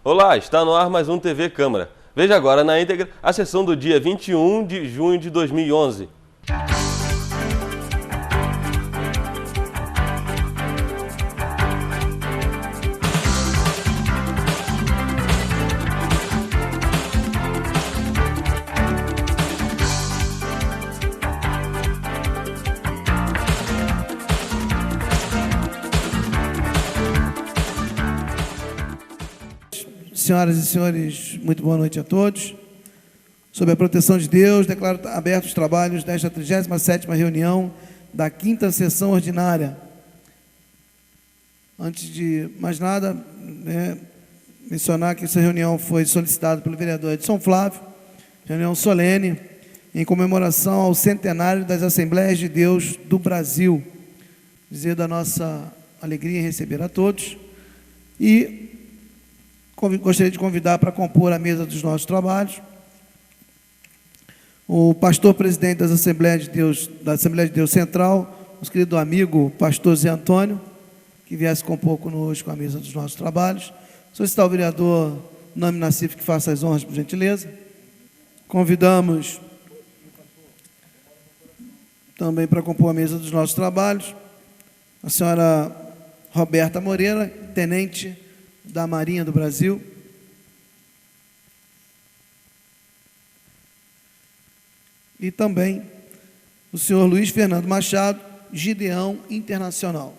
Olá, está no ar mais um TV Câmara. Veja agora na íntegra a sessão do dia 21 de junho de 2011. Senhoras e senhores, muito boa noite a todos. Sob a proteção de Deus, declaro abertos os trabalhos desta 37ª reunião da 5ª sessão ordinária. Antes de mais nada, mencionar que essa reunião foi solicitada pelo vereador Edson Flávio, reunião solene, em comemoração ao centenário das Assembleias de Deus do Brasil. Dizer da nossa alegria em receber a todos e gostaria de convidar para compor a mesa dos nossos trabalhos o pastor presidente da Assembleia de Deus Central, nosso querido amigo pastor Zé Antônio, que viesse compor conosco a mesa dos nossos trabalhos. Solicitar ao vereador Nami Nassif que faça as honras, por gentileza. Convidamos também para compor a mesa dos nossos trabalhos a senhora Roberta Moreira, tenente da Marinha do Brasil. E também o senhor Luiz Fernando Machado, Gideão Internacional.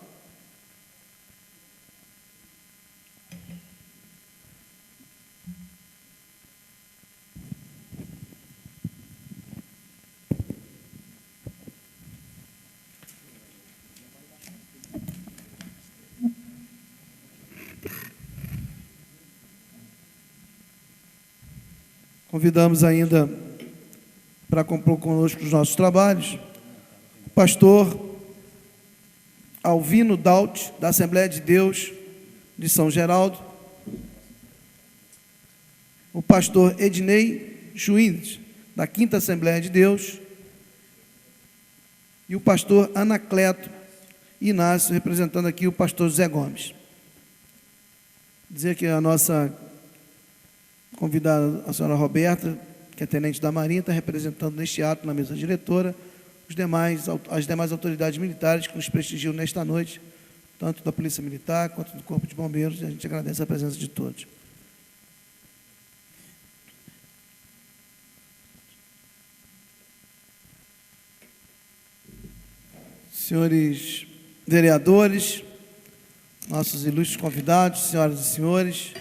Convidamos ainda para compor conosco os nossos trabalhos o pastor Alvino Daut, da Assembleia de Deus de São Geraldo, o pastor Ednei Juiz, da 5ª Assembleia de Deus, e o pastor Anacleto Inácio, representando aqui o pastor José Gomes. Dizer que a nossa convidada, a senhora Roberta, que é tenente da Marinha, está representando neste ato, na mesa diretora, as demais autoridades militares que nos prestigiam nesta noite, tanto da Polícia Militar quanto do Corpo de Bombeiros, e a gente agradece a presença de todos. Senhores vereadores, nossos ilustres convidados, senhoras e senhores,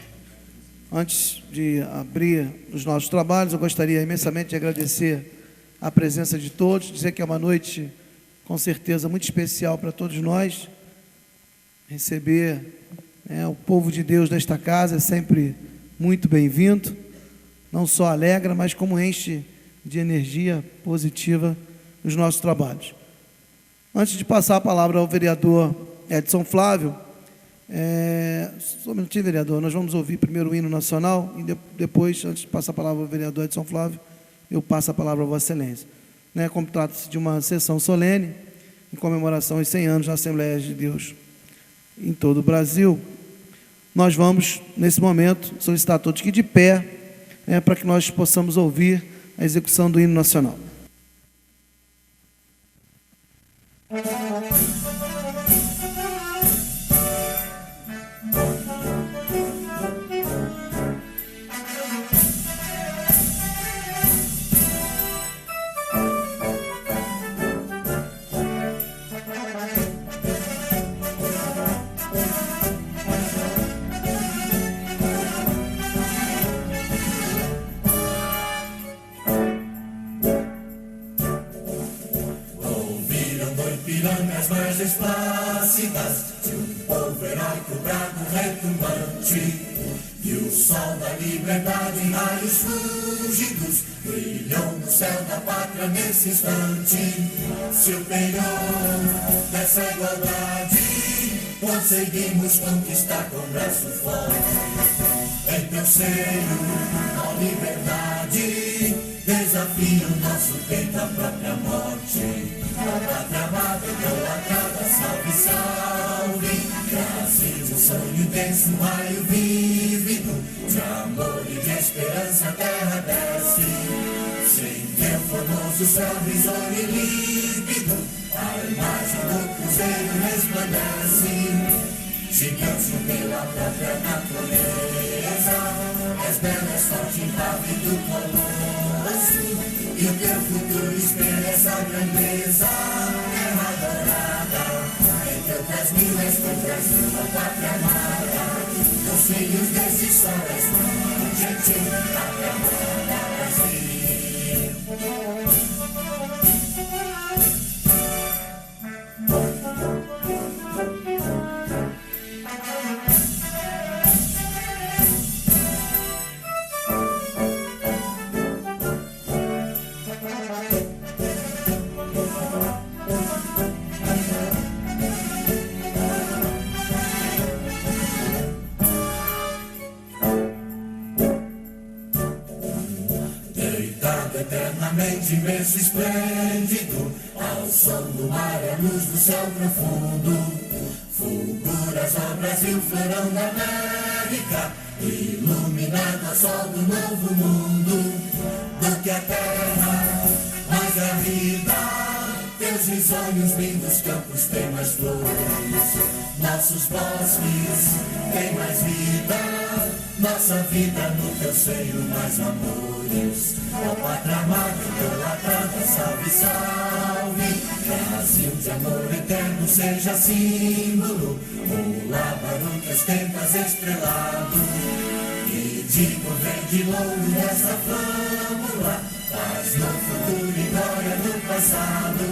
antes de abrir os nossos trabalhos, eu gostaria imensamente de agradecer a presença de todos, dizer que é uma noite, com certeza, muito especial para todos nós. Receber o povo de Deus desta casa é sempre muito bem-vindo, não só alegra, mas como enche de energia positiva os nossos trabalhos. Antes de passar a palavra ao vereador Edson Flávio, só um minutinho, vereador, nós vamos ouvir primeiro o hino nacional e depois, antes de passar a palavra ao vereador Edson Flávio, eu passo a palavra a Vossa Excelência. Como trata-se de uma sessão solene em comemoração aos 100 anos da Assembleia de Deus em todo o Brasil, nós vamos, nesse momento, solicitar a todos que de pé, para que nós possamos ouvir a execução do hino nacional. Pirangas margens plácidas de um povo heróico, bravo, retumbante. E o sol da liberdade em raios fúlgidos brilhou no céu da pátria nesse instante. Se o penhor dessa igualdade conseguimos conquistar com braço forte, em teu seio, a liberdade desafia o nosso peito à própria morte. A pátria amada, idolatrada, salve, salve. Brasil, um sonho intenso, um raio vívido de amor e de esperança a terra desce. Sem teu formoso céu risonho e límpido, a imagem do cruzeiro resplandece. Gigante pela própria natureza, és bela, és forte, impávido colosso, e o teu futuro espelha essa grandeza. Terra adorada, entre outras mil és teu Brasil, a pátria amada. Dos filhos desse sol és mãe gentil, pátria amada, Brasil. Eternamente imenso e esplêndido, ao som do mar e a luz do céu profundo, fulguras ao Brasil, florão da América, iluminado a sol do novo mundo. Do que a terra mais garrida, teus risonhos lindos campos têm mais flores, nossos bosques têm mais vida, nossa vida no teu seio mais amores. Ó pátria amada, idolatrada, salve, salve. Brasil de amor eterno seja símbolo, o lábaro que ostentas estrelado. E digo verde louro dessa flâmula, paz no futuro e glória no passado.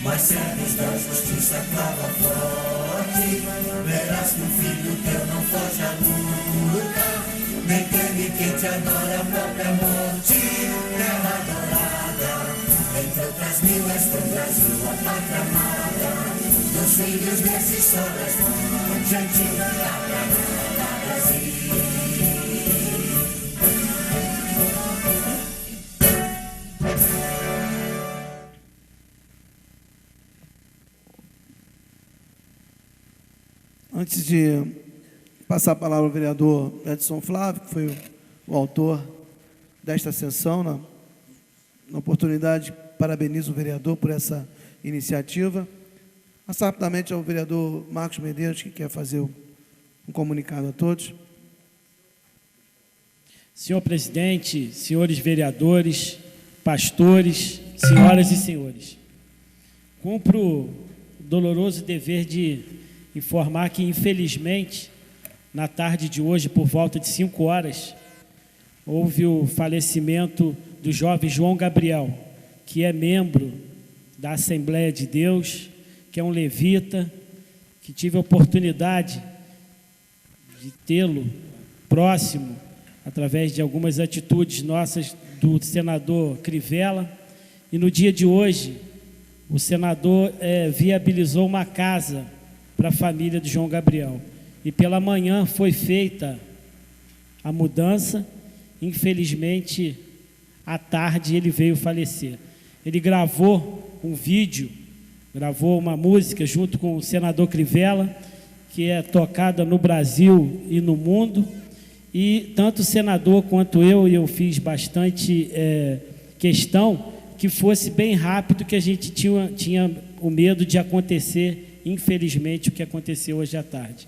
Mas servos da justiça clava forte, verás que o filho teu não foge à luta, nem teme quem te adora a própria morte. Terra adorada, entre outras mil és teu Brasil, a pátria amada. Dos filhos desse sol és mãe gentil, pátria amada, Brasil. Antes de passar a palavra ao vereador Edson Flávio, que foi o autor desta sessão, na oportunidade, parabenizo o vereador por essa iniciativa. Passar rapidamente ao vereador Marcos Medeiros, que quer fazer um comunicado a todos. Senhor presidente, senhores vereadores, pastores, senhoras e senhores, cumpro o doloroso dever de informar que, infelizmente, na tarde de hoje, por volta de 5 horas, houve o falecimento do jovem João Gabriel, que é membro da Assembleia de Deus, que é um levita, que tive a oportunidade de tê-lo próximo, através de algumas atitudes nossas do senador Crivella, e no dia de hoje, o senador viabilizou uma casa para a família de João Gabriel. E pela manhã foi feita a mudança. Infelizmente, à tarde ele veio falecer. Ele gravou um vídeo, gravou uma música junto com o senador Crivella, que é tocada no Brasil e no mundo. E tanto o senador quanto eu fiz bastante questão que fosse bem rápido, que a gente tinha o medo de acontecer, infelizmente, o que aconteceu hoje à tarde.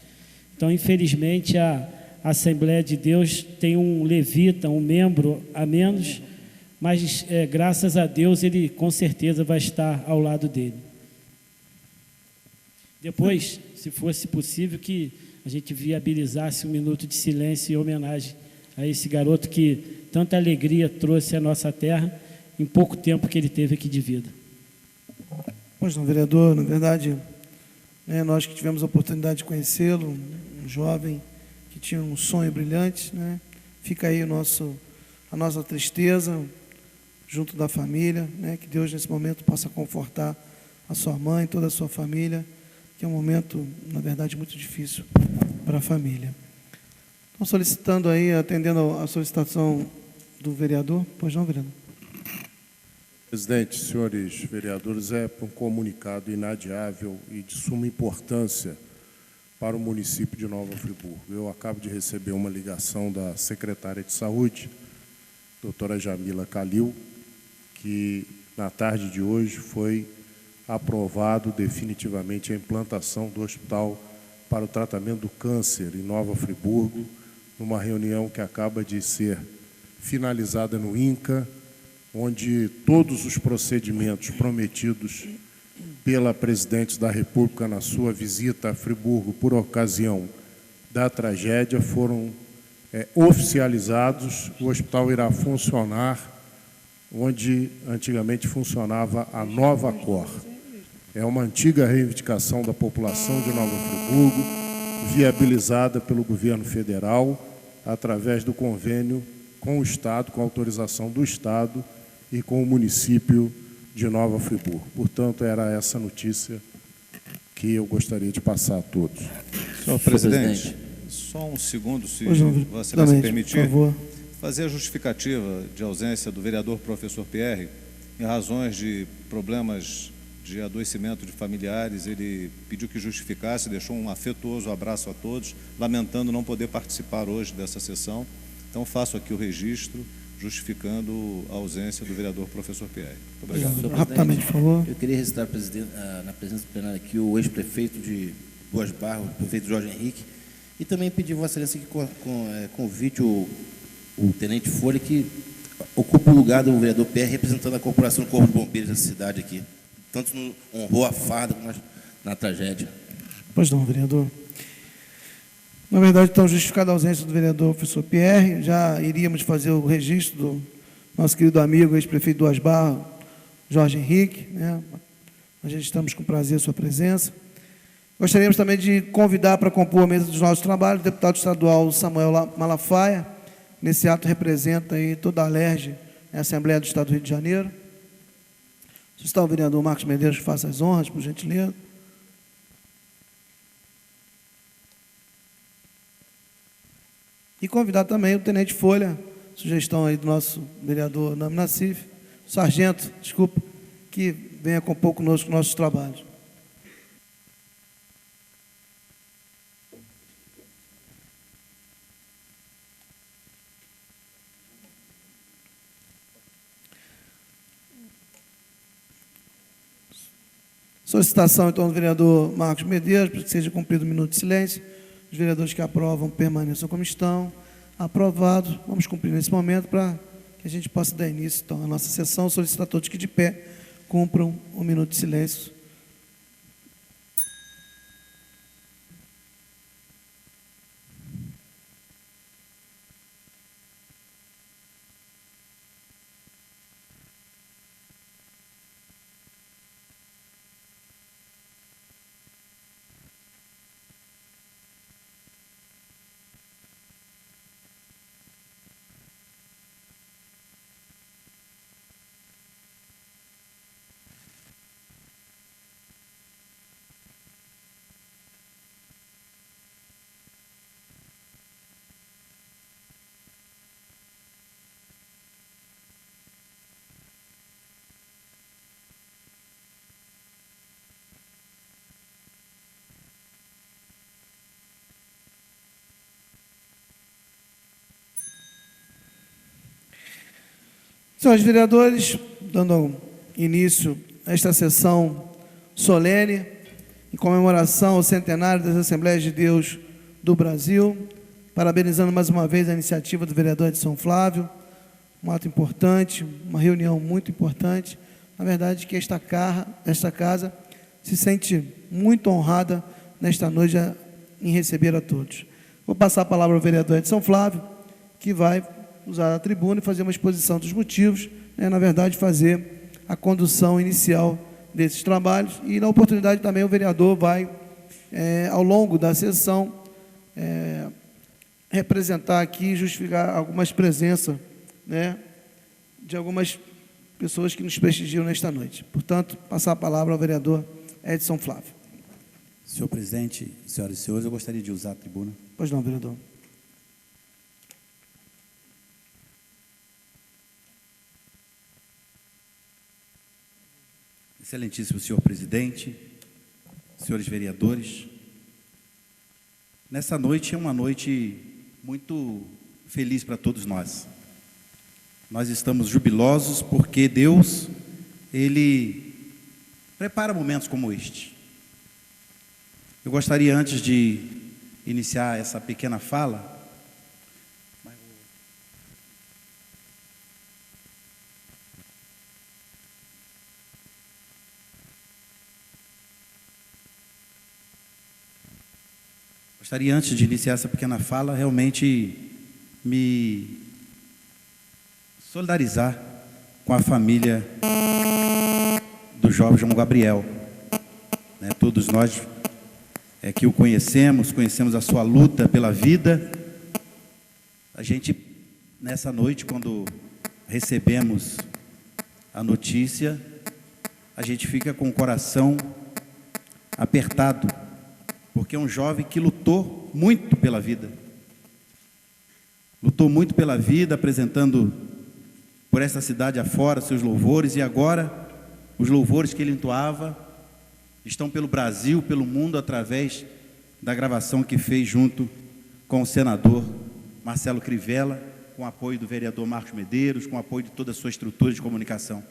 Então, infelizmente, a Assembleia de Deus tem um levita, um membro a menos, mas graças a Deus ele com certeza vai estar ao lado dele. Depois, se fosse possível, que a gente viabilizasse um minuto de silêncio em homenagem a esse garoto que tanta alegria trouxe à nossa terra em pouco tempo que ele teve aqui de vida. Pois não, vereador, na verdade, nós que tivemos a oportunidade de conhecê-lo, um jovem que tinha um sonho brilhante, né? Fica aí a nossa tristeza junto da família, né? Que Deus nesse momento possa confortar a sua mãe, toda a sua família, que é um momento, na verdade, muito difícil para a família. Estão solicitando aí, atendendo a solicitação do vereador. Pois não, vereador? Presidente, senhores vereadores, é um comunicado inadiável e de suma importância para o município de Nova Friburgo. Eu acabo de receber uma ligação da secretária de Saúde, doutora Jamila Calil, que na tarde de hoje foi aprovado definitivamente a implantação do hospital para o tratamento do câncer em Nova Friburgo, numa reunião que acaba de ser finalizada no INCA, onde todos os procedimentos prometidos pela Presidente da República na sua visita a Friburgo por ocasião da tragédia foram oficializados. O hospital irá funcionar onde antigamente funcionava a Nova Cor. É uma antiga reivindicação da população de Nova Friburgo, viabilizada pelo governo federal através do convênio com o Estado, com a autorização do Estado e com o município de Nova Friburgo. Portanto, era essa notícia que eu gostaria de passar a todos. Senhor presidente, só um segundo, se Vossa Excelência me permitir, por favor. fazer a justificativa de ausência do vereador professor Pierre, em razões de problemas de adoecimento de familiares. Ele pediu que justificasse, deixou um afetuoso abraço a todos, lamentando não poder participar hoje dessa sessão. Então, faço aqui o registro, justificando a ausência do vereador professor Pierre. Muito obrigado. Rapidamente, por favor. Eu queria registrar na presença plenária aqui o ex-prefeito de Duas Barras, o prefeito Jorge Henrique, e também pedir Vossa Excelência que convite o tenente Folha, que ocupa o lugar do vereador Pierre, representando a Corporação do Corpo de Bombeiros da cidade aqui. Tanto honrou a farda como na tragédia. Pois não, vereador. Na verdade, então, justificada a ausência do vereador professor Pierre, já iríamos fazer o registro do nosso querido amigo, ex-prefeito de Duas Barras, Jorge Henrique, né? Nós já estamos com prazer a sua presença. Gostaríamos também de convidar para compor a mesa dos nossos trabalhos o deputado estadual Samuel Malafaia. Nesse ato representa aí toda a ALERJ, a Assembleia do Estado do Rio de Janeiro. Se está o vereador Marcos Medeiros, que faça as honras, por gentileza. E convidar também o tenente Folha, sugestão aí do nosso vereador Nami Nassif, sargento, desculpa, que venha compor conosco nossos trabalhos. Solicitação, então, do vereador Marcos Medeiros, para que seja cumprido um minuto de silêncio. Os vereadores que aprovam permaneçam como estão. Aprovado. Vamos cumprir nesse momento para que a gente possa dar início, então, à nossa sessão. Solicito a todos que de pé cumpram um minuto de silêncio. Senhores vereadores, dando início a esta sessão solene, em comemoração ao centenário das Assembleias de Deus do Brasil, parabenizando mais uma vez a iniciativa do vereador Edson Flávio, um ato importante, uma reunião muito importante. Na verdade, que esta casa se sente muito honrada nesta noite em receber a todos. Vou passar a palavra ao vereador Edson Flávio, que vai usar a tribuna e fazer uma exposição dos motivos, né, na verdade, fazer a condução inicial desses trabalhos. E, na oportunidade, também o vereador vai, ao longo da sessão, representar aqui e justificar algumas presenças, né, de algumas pessoas que nos prestigiam nesta noite. Portanto, passar a palavra ao vereador Edson Flávio. Senhor presidente, senhoras e senhores, eu gostaria de usar a tribuna. Pois não, vereador. Excelentíssimo senhor presidente, senhores vereadores, Nessa noite é uma noite muito feliz para todos nós. Nós estamos jubilosos porque Deus, Ele prepara momentos como este. Eu gostaria, antes de iniciar essa pequena fala, realmente me solidarizar com a família do jovem João Gabriel. Todos nós que o conhecemos a sua luta pela vida. A gente, nessa noite, quando recebemos a notícia, a gente fica com o coração apertado, porque é um jovem que lutou muito pela vida. Lutou muito pela vida, apresentando por essa cidade afora seus louvores, e agora os louvores que ele entoava estão pelo Brasil, pelo mundo, através da gravação que fez junto com o senador Marcelo Crivella, com o apoio do vereador Marcos Medeiros, com o apoio de toda a sua estrutura de comunicação.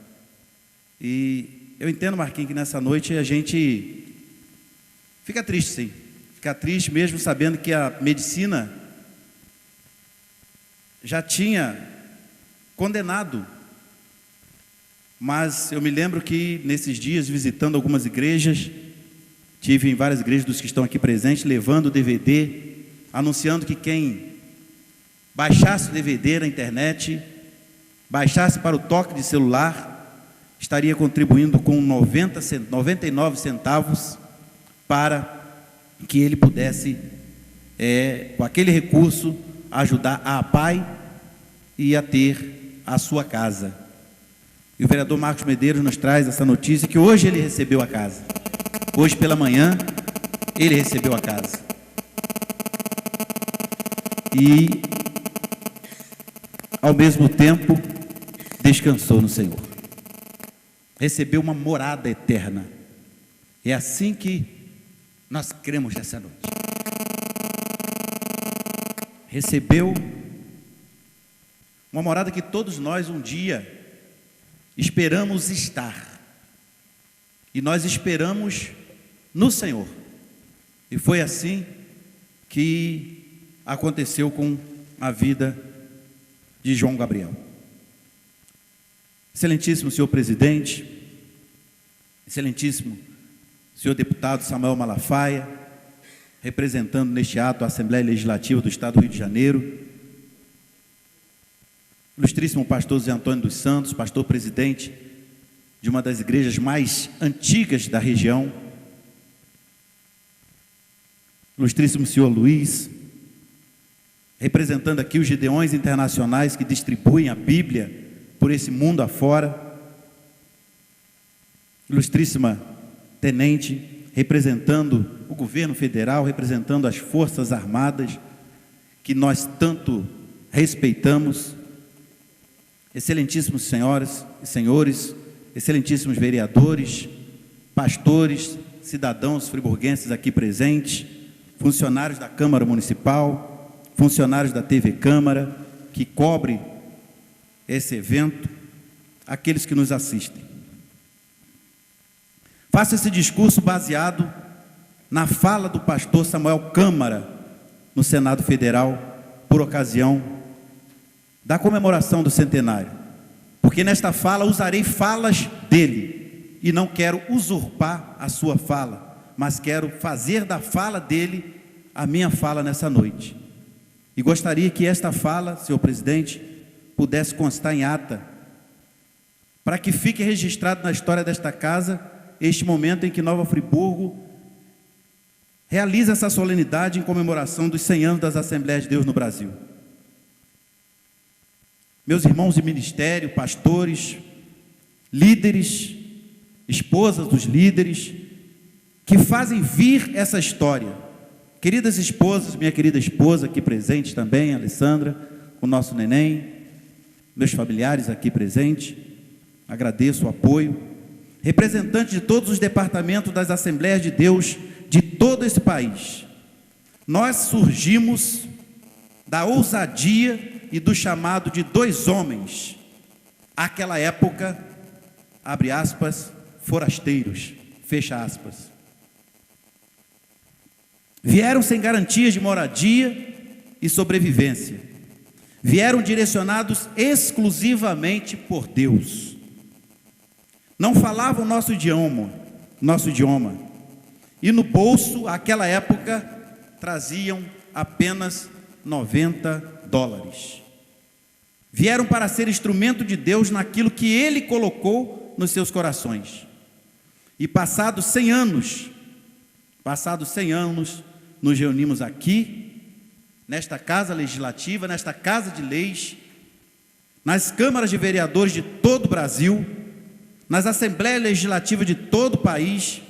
E eu entendo, Marquinhos, que nessa noite a gente fica triste, sim. Fica triste mesmo sabendo que a medicina já tinha condenado. Mas eu me lembro que nesses dias, visitando algumas igrejas, tive em várias igrejas dos que estão aqui presentes, levando o DVD, anunciando que quem baixasse o DVD na internet, baixasse para o toque de celular, estaria contribuindo com 99 centavos para que ele pudesse, com aquele recurso, ajudar a pai e a ter a sua casa. E o vereador Marcos Medeiros nos traz essa notícia que hoje ele recebeu a casa. Hoje pela manhã, ele recebeu a casa. E, ao mesmo tempo, descansou no Senhor. Recebeu uma morada eterna. É assim que nós cremos nessa noite. Recebeu uma morada que todos nós um dia esperamos estar. E nós esperamos no Senhor. E foi assim que aconteceu com a vida de João Gabriel. Excelentíssimo senhor presidente, excelentíssimo senhor deputado Samuel Malafaia, representando neste ato a Assembleia Legislativa do Estado do Rio de Janeiro, ilustríssimo pastor Zé Antônio dos Santos, pastor presidente de uma das igrejas mais antigas da região, ilustríssimo senhor Luiz, representando aqui os Gideões Internacionais que distribuem a Bíblia por esse mundo afora, ilustríssima tenente, representando o governo federal, representando as Forças Armadas, que nós tanto respeitamos, excelentíssimos senhoras e senhores, excelentíssimos vereadores, pastores, cidadãos friburguenses aqui presentes, funcionários da Câmara Municipal, funcionários da TV Câmara, que cobre esse evento, aqueles que nos assistem. Faço esse discurso baseado na fala do pastor Samuel Câmara, no Senado Federal, por ocasião da comemoração do centenário. Porque nesta fala usarei falas dele, e não quero usurpar a sua fala, mas quero fazer da fala dele a minha fala nessa noite. E gostaria que esta fala, senhor presidente, pudesse constar em ata, para que fique registrado na história desta casa este momento em que Nova Friburgo realiza essa solenidade em comemoração dos 100 anos das Assembleias de Deus no Brasil. Meus irmãos de ministério, pastores, líderes, esposas dos líderes, que fazem vir essa história. Queridas esposas, minha querida esposa aqui presente também, Alessandra, o nosso neném, meus familiares aqui presentes, agradeço o apoio, representantes de todos os departamentos das Assembleias de Deus de todo esse país, nós surgimos da ousadia e do chamado de dois homens, àquela época, abre aspas, forasteiros, fecha aspas. Vieram sem garantias de moradia e sobrevivência. Vieram direcionados exclusivamente por Deus. Não falavam nosso idioma. E no bolso, àquela época, traziam apenas $90. Vieram para ser instrumento de Deus naquilo que Ele colocou nos seus corações. E passados 100 anos, nos reunimos aqui, nesta casa legislativa, nesta casa de leis, nas câmaras de vereadores de todo o Brasil, nas assembleias legislativas de todo o país,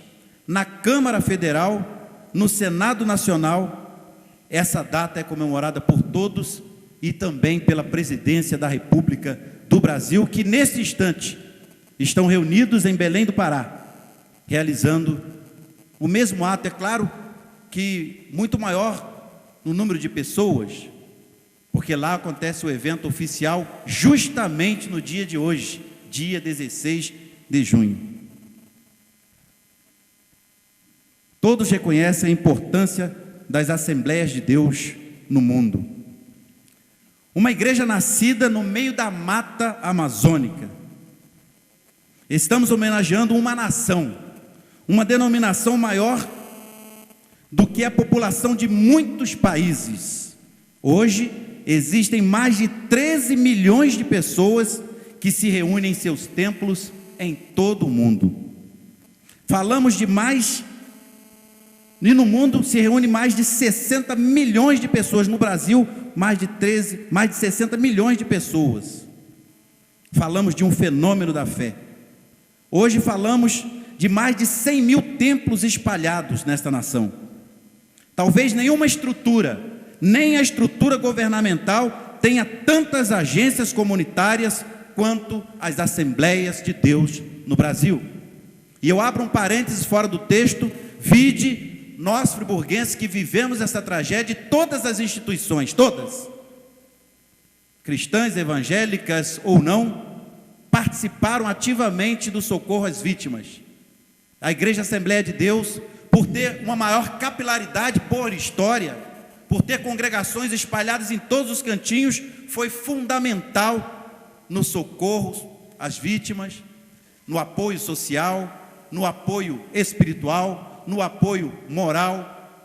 na Câmara Federal, no Senado Nacional. Essa data é comemorada por todos e também pela Presidência da República do Brasil, que nesse instante estão reunidos em Belém do Pará, realizando o mesmo ato. É claro que muito maior no número de pessoas, porque lá acontece o evento oficial justamente no dia de hoje, dia 16 de junho. Todos reconhecem a importância das Assembleias de Deus no mundo. Uma igreja nascida no meio da mata amazônica. Estamos homenageando uma nação, uma denominação maior do que a população de muitos países. Hoje existem mais de 13 milhões de pessoas que se reúnem em seus templos em todo o mundo. Falamos de mais, e no mundo se reúne mais de 60 milhões de pessoas. No Brasil, mais de 60 milhões de pessoas. Falamos de um fenômeno da fé. Hoje falamos de mais de 100 mil templos espalhados nesta nação. Talvez nenhuma estrutura, nem a estrutura governamental tenha tantas agências comunitárias quanto as Assembleias de Deus no Brasil. E eu abro um parênteses fora do texto: vide nós friburguenses que vivemos essa tragédia, todas as instituições, todas, cristãs, evangélicas ou não, participaram ativamente do socorro às vítimas. A Igreja Assembleia de Deus, por ter uma maior capilaridade por história, por ter congregações espalhadas em todos os cantinhos, foi fundamental no socorro às vítimas, no apoio social, no apoio espiritual, no apoio moral.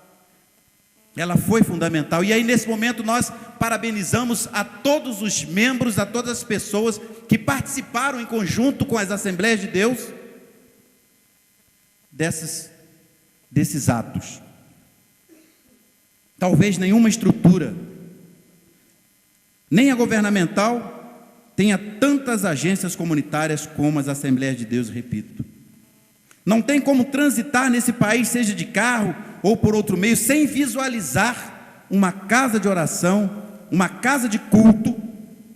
Ela foi fundamental. E aí, nesse momento, nós parabenizamos a todos os membros, a todas as pessoas que participaram em conjunto com as Assembleias de Deus desses atos. Talvez nenhuma estrutura, nem a governamental, tenha tantas agências comunitárias como as Assembleias de Deus, repito. Não tem como transitar nesse país, seja de carro ou por outro meio, sem visualizar uma casa de oração, uma casa de culto,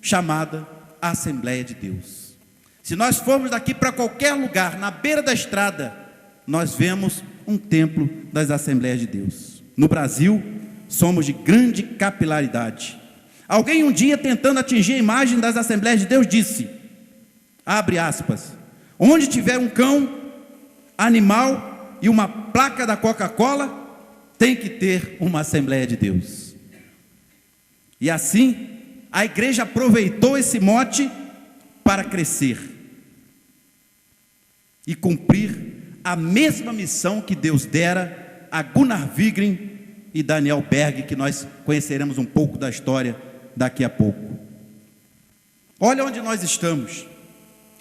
chamada Assembleia de Deus. Se nós formos daqui para qualquer lugar, na beira da estrada, nós vemos um templo das Assembleias de Deus. No Brasil, somos de grande capilaridade. Alguém um dia, tentando atingir a imagem das Assembleias de Deus, disse, abre aspas, onde tiver um cão, animal e uma placa da Coca-Cola, tem que ter uma Assembleia de Deus. E assim, a igreja aproveitou esse mote para crescer e cumprir a mesma missão que Deus dera a Gunnar Wigren e Daniel Berg, que nós conheceremos um pouco da história daqui a pouco. Olha onde nós estamos.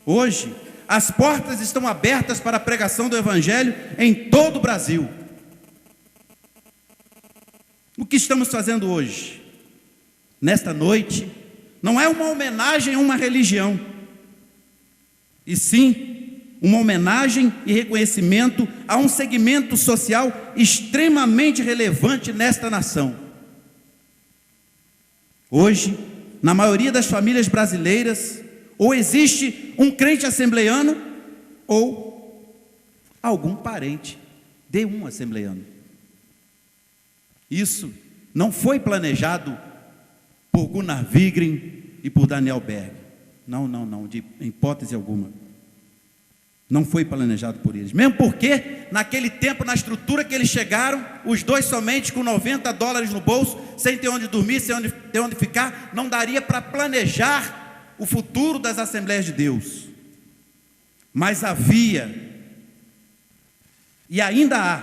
Hoje, as portas estão abertas para a pregação do Evangelho em todo o Brasil. O que estamos fazendo hoje? Nesta noite, não é uma homenagem a uma religião, e sim uma homenagem e reconhecimento a um segmento social extremamente relevante nesta nação. Hoje, na maioria das famílias brasileiras, ou existe um crente assembleiano, ou algum parente de um assembleiano. Isso não foi planejado por Gunnar Wigren e por Daniel Berg. Não, de hipótese alguma. Não foi planejado por eles. Mesmo porque, naquele tempo, na estrutura que eles chegaram, os dois somente com $90 no bolso, sem ter onde dormir, sem ter onde ficar, não daria para planejar o futuro das Assembleias de Deus. Mas havia, e ainda há,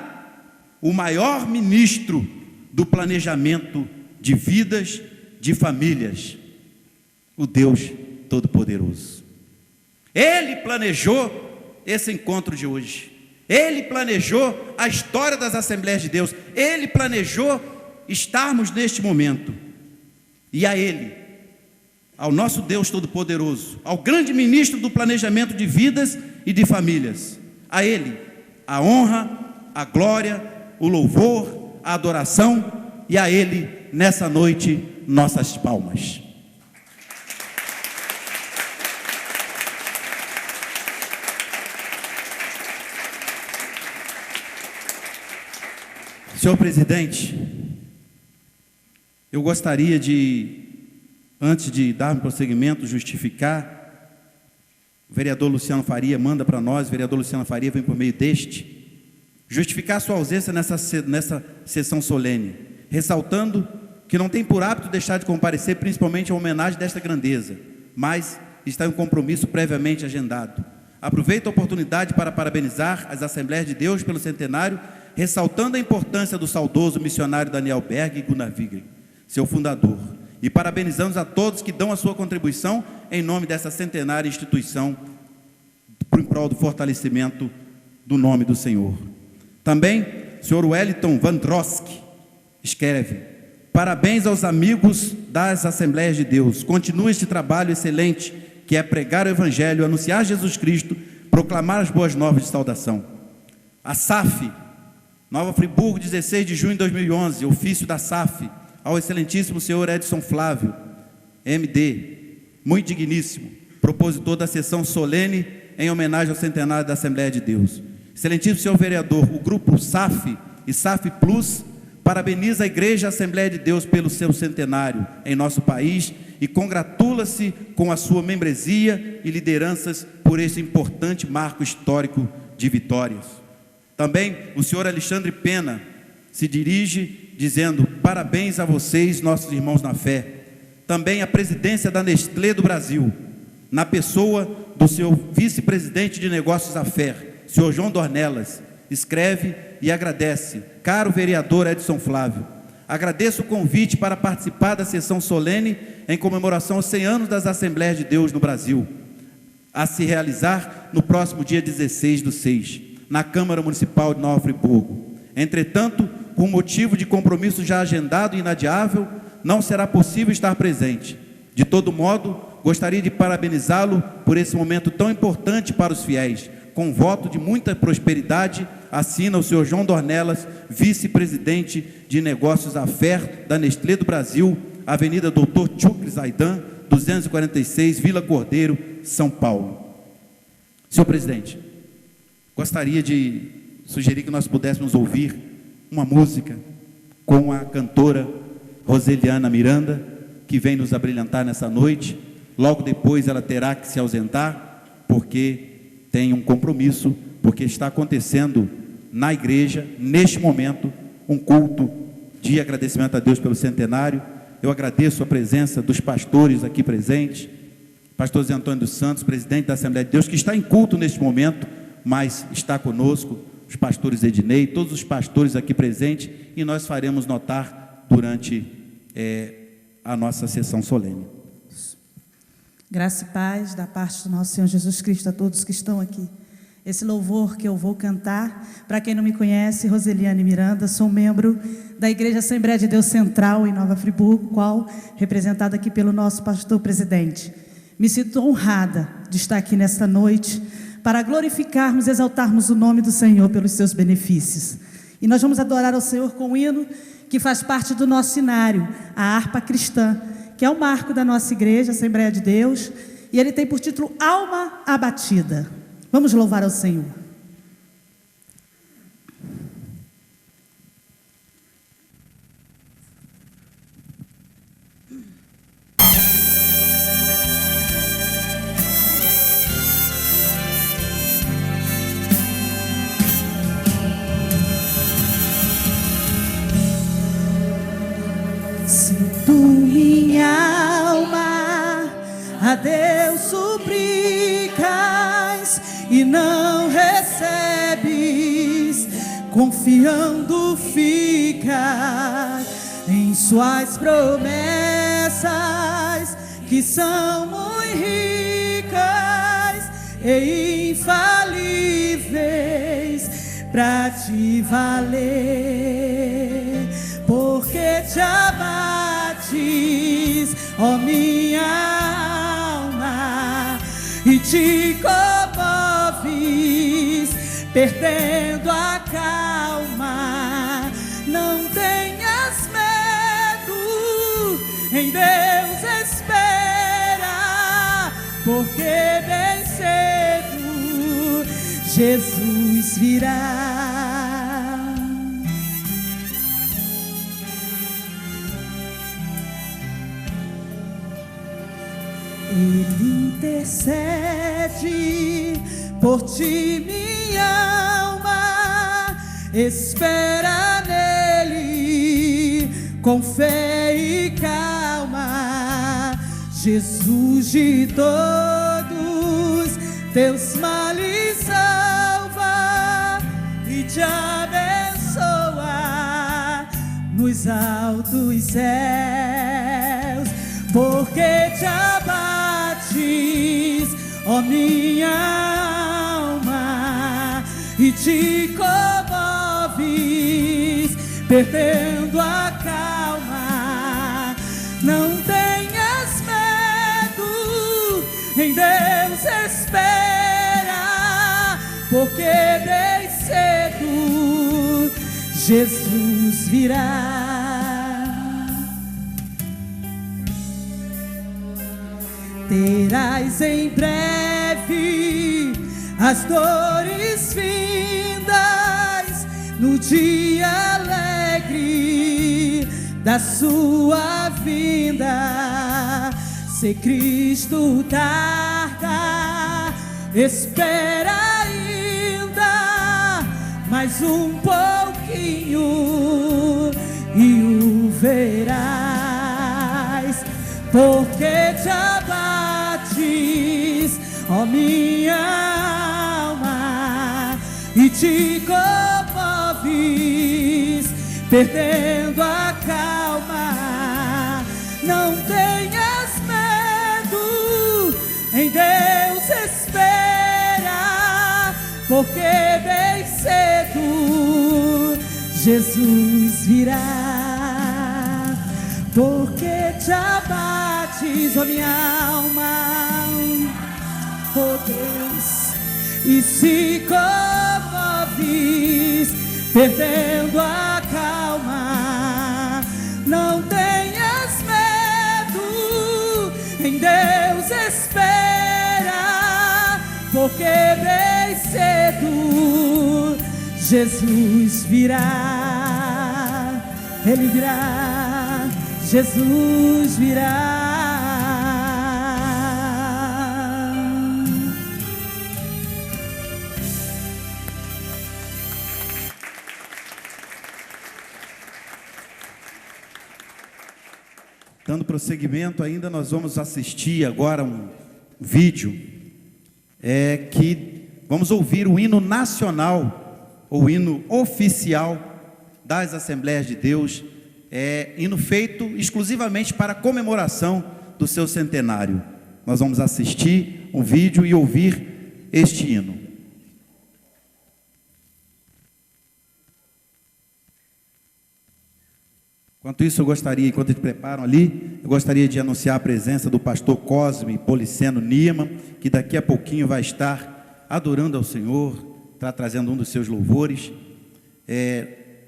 o maior ministro do planejamento de vidas, de famílias, o Deus Todo-Poderoso. Ele planejou esse encontro de hoje. Ele planejou a história das Assembleias de Deus. Ele planejou estarmos neste momento. E a Ele, ao nosso Deus Todo-Poderoso, ao grande ministro do planejamento de vidas e de famílias, a Ele, a honra, a glória, o louvor, a adoração, e a Ele, nessa noite, nossas palmas. Senhor presidente, eu gostaria de, antes de dar prosseguimento, justificar. O vereador Luciano Faria manda para nós, o vereador Luciano Faria vem por meio deste, justificar sua ausência nessa sessão solene, ressaltando que não tem por hábito deixar de comparecer, principalmente a homenagem desta grandeza, mas está em um compromisso previamente agendado. Aproveito a oportunidade para parabenizar as Assembleias de Deus pelo centenário, ressaltando a importância do saudoso missionário Daniel Berg e Gunnar Wigren, seu fundador, e parabenizamos a todos que dão a sua contribuição em nome dessa centenária instituição em prol do fortalecimento do nome do Senhor. Também, o senhor Wellington Vandroski escreve: parabéns aos amigos das Assembleias de Deus, continua este trabalho excelente, que é pregar o Evangelho, anunciar Jesus Cristo, proclamar as boas novas de saudação. A SAF, Nova Friburgo, 16 de junho de 2011, ofício da SAF, ao excelentíssimo senhor Edson Flávio, MD, muito digníssimo, propositor da sessão solene em homenagem ao centenário da Assembleia de Deus. Excelentíssimo senhor vereador, o grupo SAF e SAF Plus parabeniza a Igreja Assembleia de Deus pelo seu centenário em nosso país e congratula-se com a sua membresia e lideranças por esse importante marco histórico de vitórias. Também o senhor Alexandre Pena se dirige dizendo: parabéns a vocês, nossos irmãos na fé. Também a presidência da Nestlé do Brasil, na pessoa do seu vice-presidente de negócios Afer, senhor João Dornelas, escreve e agradece: caro vereador Edson Flávio, agradeço o convite para participar da sessão solene em comemoração aos 100 anos das Assembleias de Deus no Brasil, a se realizar no próximo dia 16/6, na Câmara Municipal de Nova Friburgo. Entretanto, por motivo de compromisso já agendado e inadiável, não será possível estar presente. De todo modo, gostaria de parabenizá-lo por esse momento tão importante para os fiéis. Com voto de muita prosperidade, assina o senhor João Dornelas, vice-presidente de negócios Afer da Nestlé do Brasil, Avenida Doutor Chucre Zaidan, 246, Vila Cordeiro, São Paulo. Senhor presidente, gostaria de sugerir que nós pudéssemos ouvir uma música com a cantora Roseliana Miranda, que vem nos abrilhantar nessa noite. Logo depois ela terá que se ausentar, porque tem um compromisso, porque está acontecendo na igreja, neste momento, um culto de agradecimento a Deus pelo centenário. Eu agradeço a presença dos pastores aqui presentes, pastor Zé Antônio dos Santos, presidente da Assembleia de Deus, que está em culto neste momento, mas está conosco, os pastores Ednei, todos os pastores aqui presentes, e nós faremos notar durante a nossa sessão solene. Graça e paz da parte do nosso Senhor Jesus Cristo a todos que estão aqui. Esse louvor que eu vou cantar, para quem não me conhece, Roseliane Miranda, sou membro da Igreja Assembleia de Deus Central em Nova Friburgo, qual representada aqui pelo nosso pastor presidente. Me sinto honrada de estar aqui nesta noite para glorificarmos e exaltarmos o nome do Senhor pelos seus benefícios. E nós vamos adorar ao Senhor com um hino que faz parte do nosso cenário, a harpa cristã, que é o marco da nossa igreja, Assembleia de Deus, e ele tem por título Alma Abatida. Vamos louvar ao Senhor. e não recebes, confiando ficas em suas promessas, que são muito ricas e infalíveis pra te valer, porque te abates, ó minha alma, e te comoves, perdendo a calma. Não tenhas medo, em Deus espera, porque bem cedo Jesus virá. Ele intercede por ti, minha alma, espera nele com fé e calma. Jesus de todos teus males salva e te abençoa nos altos céus, porque te abates, ó minha alma, e te comoves, perdendo a calma. Não tenhas medo, em Deus espera, porque bem cedo Jesus virá. Terás em breve as dores findas no dia alegre da sua vinda. Se Cristo tarda, espera ainda mais um pouquinho e o verás, porque te abates, ó minha alma, e te comoves, perdendo a calma. Não tenhas medo, em Deus espera, porque bem cedo Jesus virá. Porque te abates, ó minha alma, ó Deus, e se comoves, perdendo a calma. Não tenhas medo, em Deus espera, porque bem cedo Jesus virá. Ele virá, Jesus virá. Dando prosseguimento ainda, nós vamos assistir agora um vídeo que vamos ouvir o hino nacional, ou hino oficial das Assembleias de Deus, hino feito exclusivamente para a comemoração do seu centenário. Nós vamos assistir um vídeo e ouvir este hino. Enquanto isso, enquanto eles preparam ali, eu gostaria de anunciar a presença do pastor Cosme Policeno Nima, que daqui a pouquinho vai estar adorando ao Senhor, está trazendo um dos seus louvores.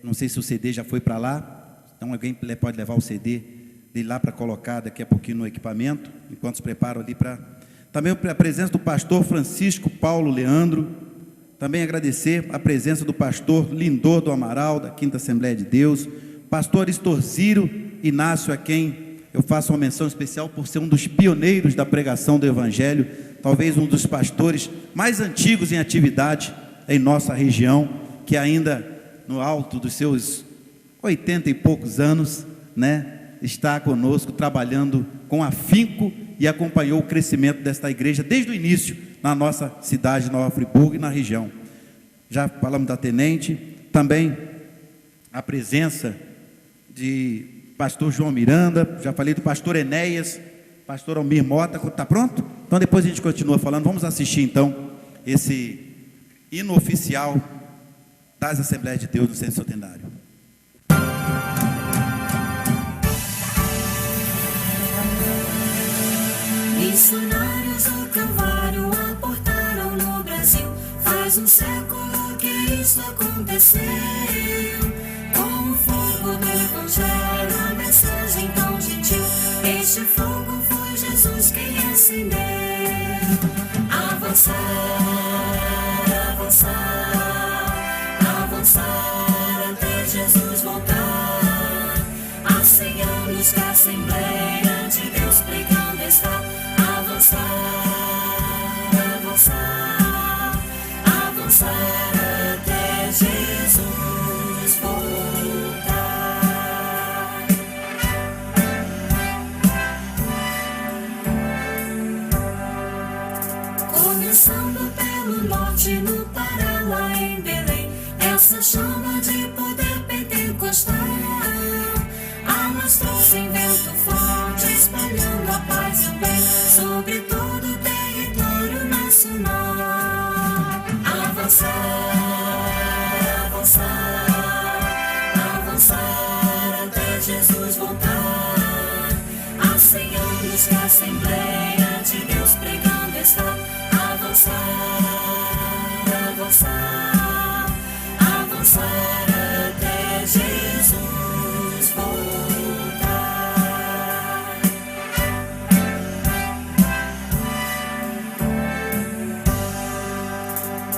Não sei se o CD já foi para lá, então alguém pode levar o CD dele lá para colocar daqui a pouquinho no equipamento, enquanto se preparam ali para... Também a presença do pastor Francisco Paulo Leandro, também agradecer a presença do pastor Lindor do Amaral, da Quinta Assembleia de Deus, pastor Estorziro Inácio, a quem eu faço uma menção especial por ser um dos pioneiros da pregação do Evangelho, talvez um dos pastores mais antigos em atividade em nossa região, que ainda no alto dos seus 80 e poucos anos, está conosco, trabalhando com afinco e acompanhou o crescimento desta igreja desde o início. na nossa cidade de Nova Friburgo e na região. Já falamos da tenente, também a presença de pastor João Miranda, já falei do pastor Enéas, pastor Almir Mota. Está pronto? Então depois a gente continua falando. Vamos assistir então esse hino oficial das Assembleias de Deus do Centro Centenário. Missionários o Calvário aportaram no Brasil. Faz um século que isso aconteceu. Com o fogo do Evangelho, a mensagem tão gentil. Este fogo foi Jesus quem acendeu. Avançar, avançar, avançar até Jesus voltar. Há 100 anos que a Assembleia de Deus pregando está. Avançar, avançar, avançar até Jesus voltar. Começando pelo norte, no Pará, lá em Belém, essa chama de poder pentecostal alastrou-se em vento forte, espalhando a paz e o bem sobre todo o território nacional. Avançar, avançar, avançar até Jesus voltar. Há 100 anos que a Assembleia de Deus pregando está. Avançar, avançar, avançar até Jesus voltar.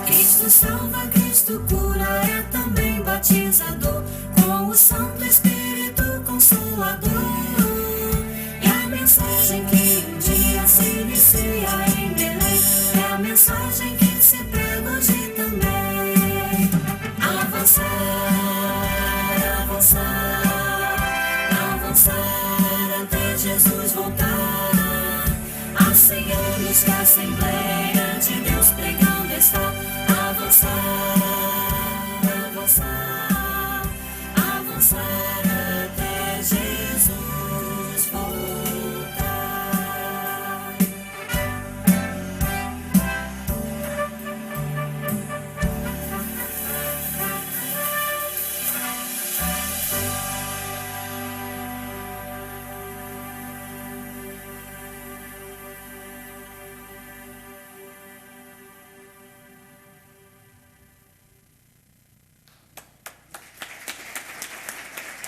Cristo salva, Cristo cura, é também batizador com o Santo Espírito Consolador. E a mensagem que um dia se inicia em Belém é a mensagem que se prega hoje também. Avançar, avançar, avançar até Jesus voltar. Há 100 anos que a Assembleia de Deus pregando está. Avançar, avançar, avançar até Jesus voltar.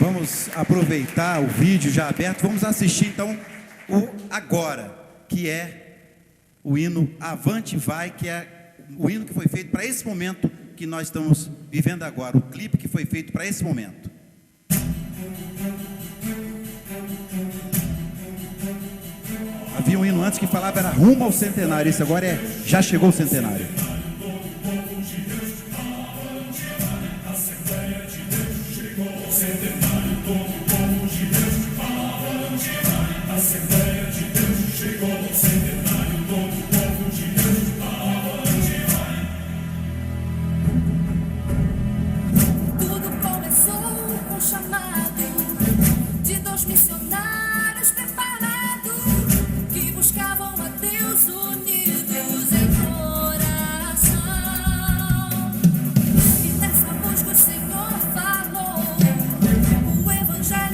Vamos aproveitar o vídeo já aberto, vamos assistir então o Agora, que é o hino Avante Vai, que é o hino que foi feito para esse momento que nós estamos vivendo agora, o clipe que foi feito para esse momento. Havia um hino antes que falava era rumo ao centenário, esse agora é já chegou o centenário. Assembleia de Deus chegou ao centenário, todo o povo de Deus avante vai. Tudo começou com o chamado de 2 missionários preparados que buscavam a Deus unidos em coração. E nessa busca o Senhor falou, o Evangelho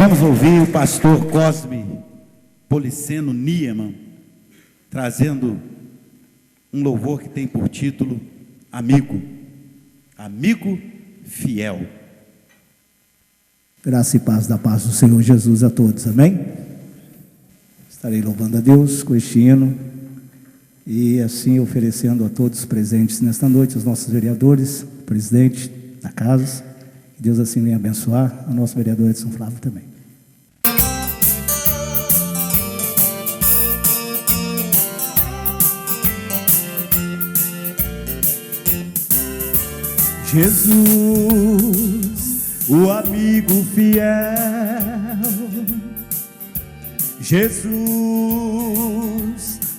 viemos ouvir o pastor Cosme Policeno Nieman trazendo um louvor que tem por título Amigo, Amigo Fiel. Graça e paz da paz do Senhor Jesus a todos, amém? Estarei louvando a Deus com este hino e assim oferecendo a todos presentes nesta noite, os nossos vereadores, o presidente da casa, que Deus assim venha abençoar, o nosso vereador Edson Flávio também. Jesus, o amigo fiel, Jesus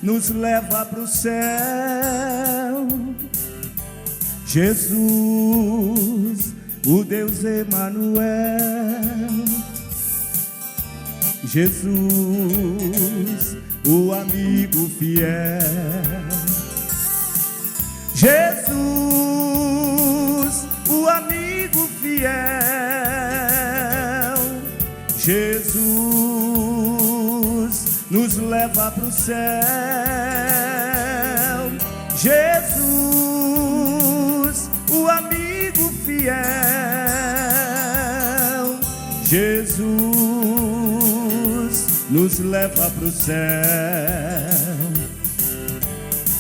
nos leva para o céu, Jesus, o Deus Emanuel, Jesus, o amigo fiel, Jesus, o amigo fiel, Jesus nos leva para o céu, Jesus, o amigo fiel, Jesus nos leva para o céu,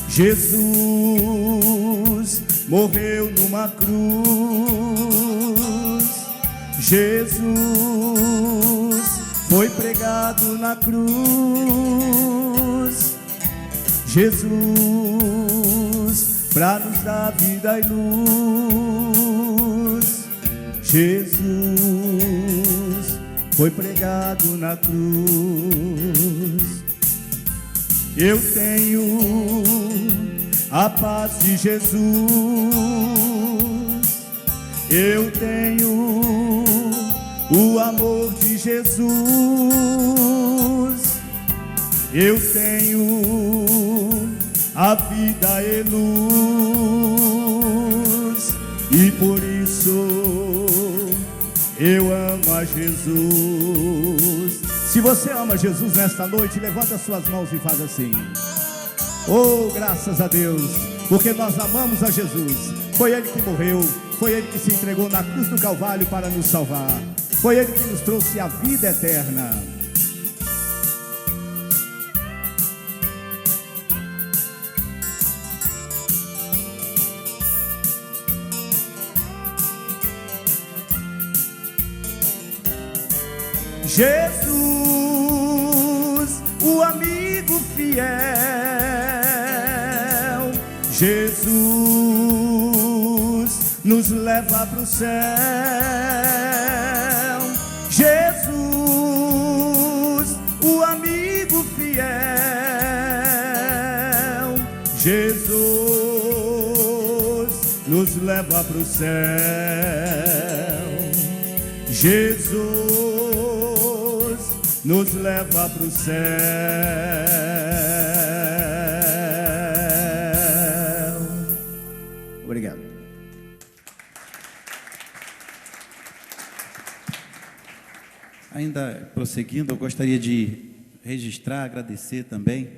Jesus morreu numa cruz, Jesus foi pregado na cruz, Jesus para nos dar vida e luz, Jesus foi pregado na cruz. Eu tenho a paz de Jesus, eu tenho o amor de Jesus, eu tenho a vida e luz, e por isso eu amo a Jesus. Se você ama Jesus nesta noite, levanta suas mãos e faz assim: oh, graças a Deus, porque nós amamos a Jesus. Foi Ele que morreu, foi Ele que se entregou na cruz do Calvário para nos salvar, foi Ele que nos trouxe a vida eterna. Jesus, o amigo fiel, Jesus nos leva para o céu, Jesus, o amigo fiel, Jesus nos leva para o céu, Jesus nos leva para o céu. Obrigado. Ainda prosseguindo, eu gostaria de registrar, agradecer também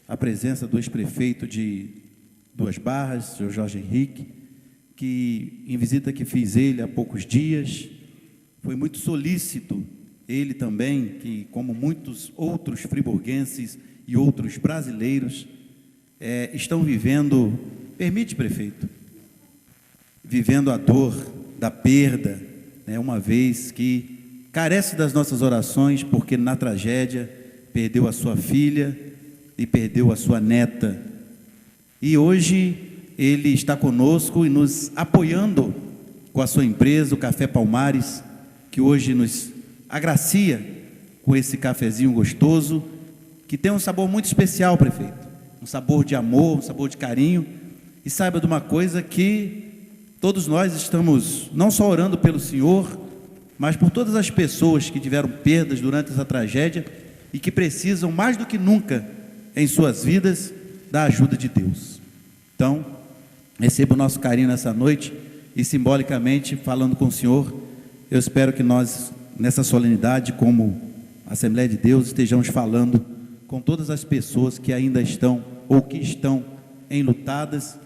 a presença do ex-prefeito de Duas Barras, o Sr. Jorge Henrique, que em visita que fiz ele há poucos dias, foi muito solícito. Ele também, que como muitos outros friburguenses e outros brasileiros, estão vivendo, permite, prefeito, vivendo a dor da perda, né, uma vez que carece das nossas orações, porque na tragédia perdeu a sua filha e perdeu a sua neta. E hoje ele está conosco e nos apoiando com a sua empresa, o Café Palmares, que hoje nos agracia com esse cafezinho gostoso, que tem um sabor muito especial, prefeito, um sabor de amor, um sabor de carinho. E saiba de uma coisa, que todos nós estamos não só orando pelo senhor, mas por todas as pessoas que tiveram perdas durante essa tragédia e que precisam mais do que nunca em suas vidas da ajuda de Deus. Então, receba o nosso carinho nessa noite e simbolicamente falando com o senhor, eu espero que nós nessa solenidade, como Assembleia de Deus, estejamos falando com todas as pessoas que ainda estão ou que estão enlutadas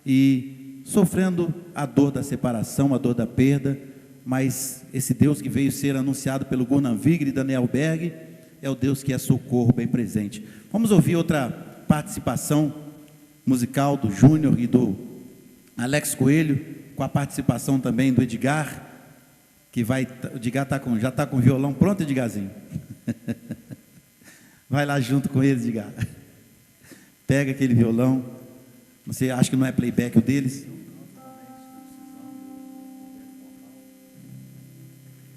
e sofrendo a dor da separação, a dor da perda, mas esse Deus que veio ser anunciado pelo Gurnan Vigre e Daniel Berg é o Deus que é socorro bem presente. Vamos ouvir outra participação musical do Júnior e do Alex Coelho, com a participação também do Edgar, que vai, o Edgar já está com o violão pronto, Edgarzinho? Vai lá junto com eles, Edgar. Pega aquele violão. Você acha que não é playback o deles?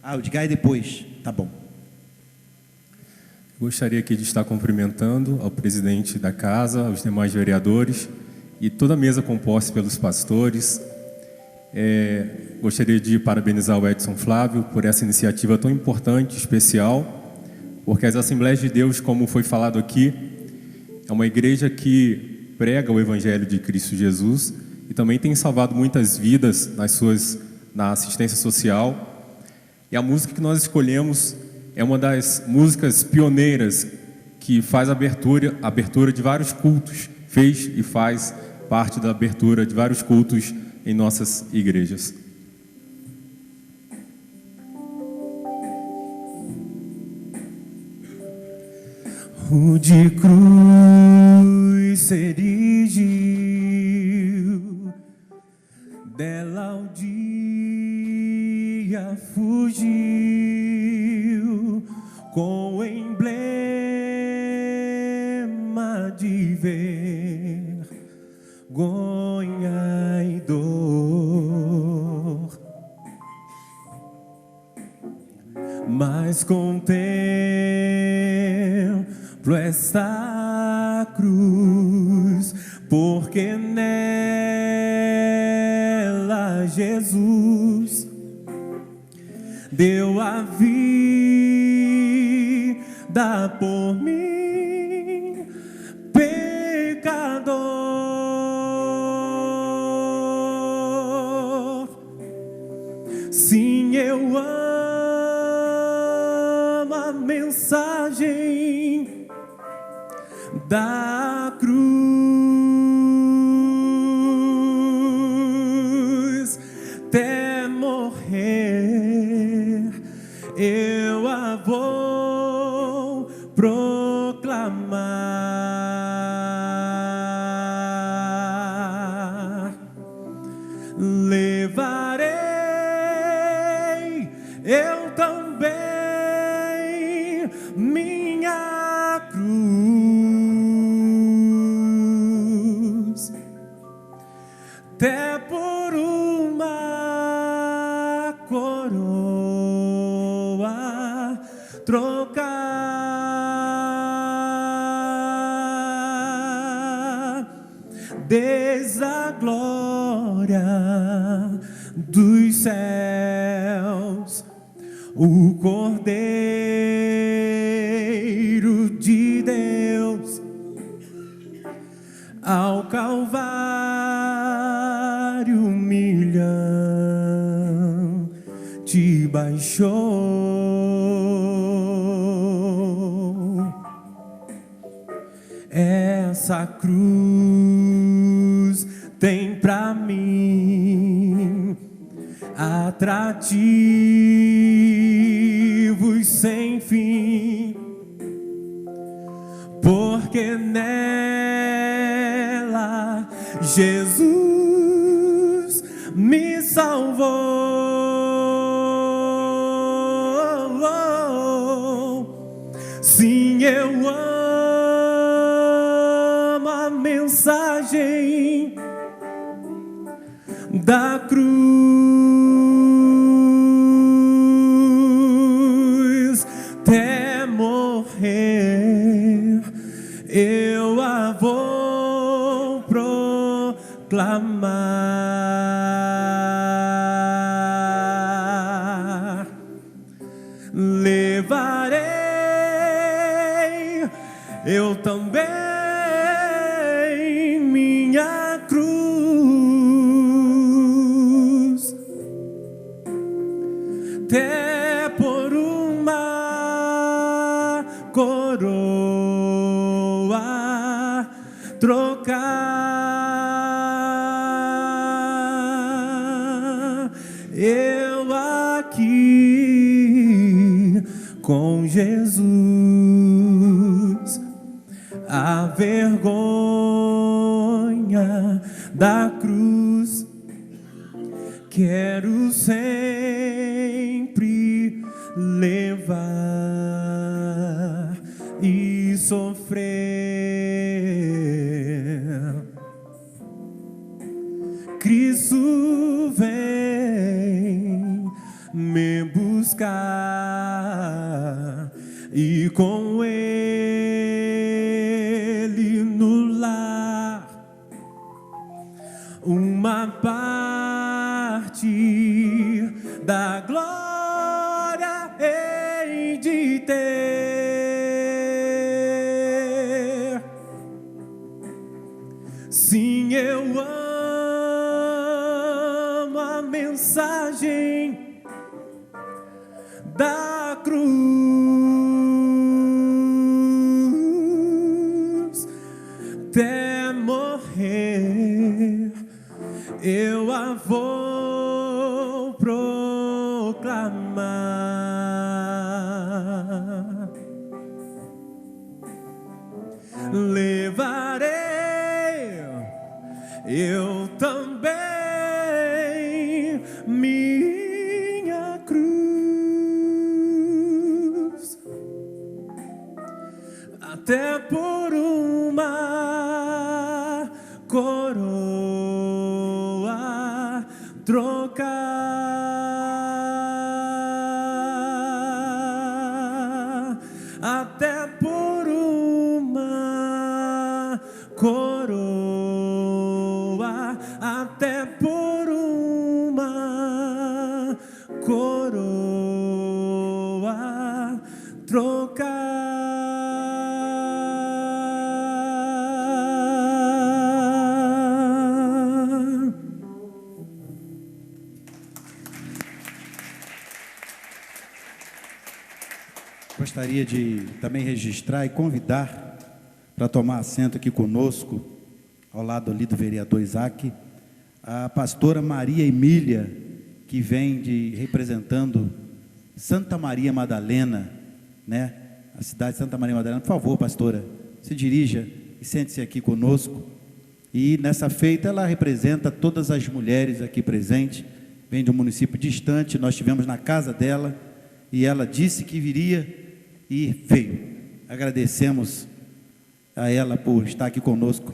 Ah, o Edgar é depois. Tá bom. Gostaria aqui de estar cumprimentando ao presidente da casa, aos demais vereadores e toda a mesa composta pelos pastores. Gostaria de parabenizar o Edson Flávio por essa iniciativa tão importante, especial, porque as Assembleias de Deus, como foi falado aqui, é uma igreja que prega o Evangelho de Cristo Jesus e também tem salvado muitas vidas na assistência social. E a música que nós escolhemos é uma das músicas pioneiras que faz a abertura de vários cultos, fez e faz parte da abertura de vários cultos em nossas igrejas. Rude cruz se erigiu, dela o dia fugiu, com o emblema de vergonha e dor. Mas contemplo esta cruz, porque nela Jesus deu a vida por mim, pecador. Sim, eu amo a mensagem da cruz, até morrer eu a vou proclamar. Levarei eu também minha cruz, até por uma coroa trocar, desde a glória dos céus, o Cordeiro de Deus ao Calvário humilhante baixou. Essa cruz tem pra mim atrativos sem fim, porque nela Jesus me salvou. Sim, eu amo a mensagem da cruz, até morrer eu a vou proclamar. Levarei eu também minha cruz, até por eu aqui com Jesus. A vergonha da cruz quero sempre levar e sofrer. Cristo vem me buscar e com Ele no lar uma parte da glória hei de ter. Sim, eu amo a mensagem da cruz. Até morrer eu a vou proclamar. Levarei eu também minha cruz, até por uma coroa trocar, até por uma coroa, até por uma coroa trocar. Gostaria de também registrar e convidar para tomar assento aqui conosco, ao lado ali do vereador Isaac, a pastora Maria Emília, que vem representando Santa Maria Madalena, né? A cidade de Santa Maria Madalena. Por favor, pastora, se dirija e sente-se aqui conosco. E nessa feita ela representa todas as mulheres aqui presentes, vem de um município distante, nós estivemos na casa dela e ela disse que viria e veio. Agradecemos a ela por estar aqui conosco.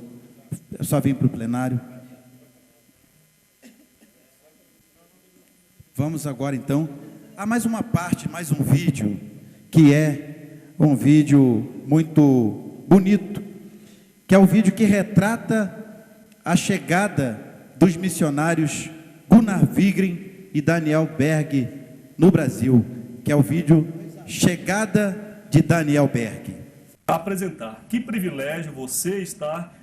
Eu só vim para o plenário. Vamos agora então a mais uma parte, mais um vídeo, que é um vídeo muito bonito, que é um vídeo que retrata a chegada dos missionários Gunnar Wigren e Daniel Berg no Brasil, que é o vídeo Chegada de Daniel Berg. Apresentar. Que privilégio você estar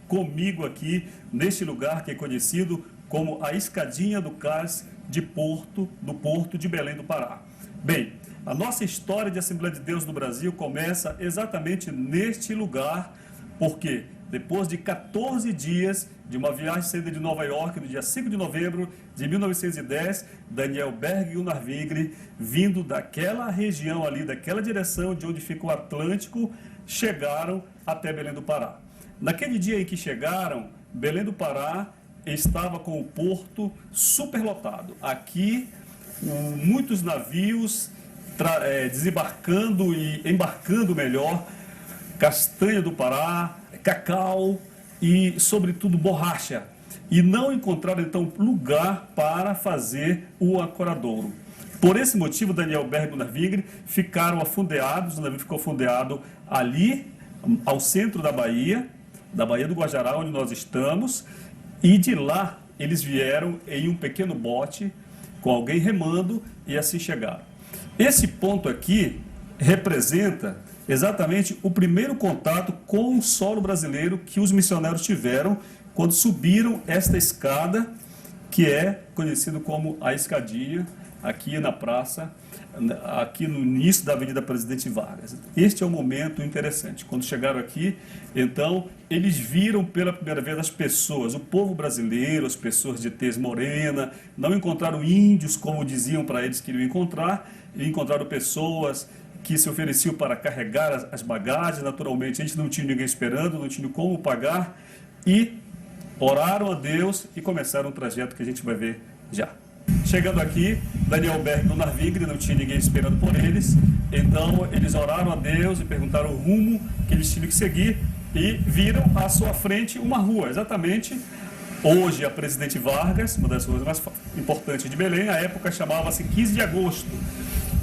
comigo aqui neste lugar que é conhecido como a Escadinha do Cais do Porto de Belém do Pará. Bem, a nossa história de Assembleia de Deus no Brasil começa exatamente neste lugar, porque depois de 14 dias de uma viagem saída de Nova York, no dia 5 de novembro de 1910, Daniel Berg e Gunnar Wigren, vindo daquela região ali, daquela direção de onde fica o Atlântico, chegaram até Belém do Pará. Naquele dia em que chegaram, Belém do Pará estava com o porto superlotado. Aqui, muitos navios desembarcando e embarcando melhor, castanha do Pará, cacau e, sobretudo, borracha. E não encontraram, então, lugar para fazer o ancoradouro. Por esse motivo, Daniel Berg e Gunnar Wigren ficaram afundeados, o navio ficou afundeado ali, ao centro da Bahia do Guajará, onde nós estamos, e de lá eles vieram em um pequeno bote, com alguém remando, e assim chegaram. Esse ponto aqui representa exatamente o primeiro contato com o solo brasileiro que os missionários tiveram quando subiram esta escada, que é conhecido como a Escadinha aqui na praça, aqui no início da Avenida Presidente Vargas. Este é um momento interessante. Quando chegaram aqui, então, eles viram pela primeira vez as pessoas, o povo brasileiro, as pessoas de tez morena, não encontraram índios como diziam para eles que iriam encontrar, e encontraram pessoas que se ofereciam para carregar as bagagens. Naturalmente, a gente não tinha ninguém esperando, não tinha como pagar, e oraram a Deus e começaram um trajeto que a gente vai ver já. Chegando aqui, Daniel Berg e Gunnar Wingre, não tinha ninguém esperando por eles, então eles oraram a Deus e perguntaram o rumo que eles tinham que seguir, e viram à sua frente uma rua, exatamente hoje a Presidente Vargas, uma das ruas mais importantes de Belém. A época chamava-se 15 de agosto.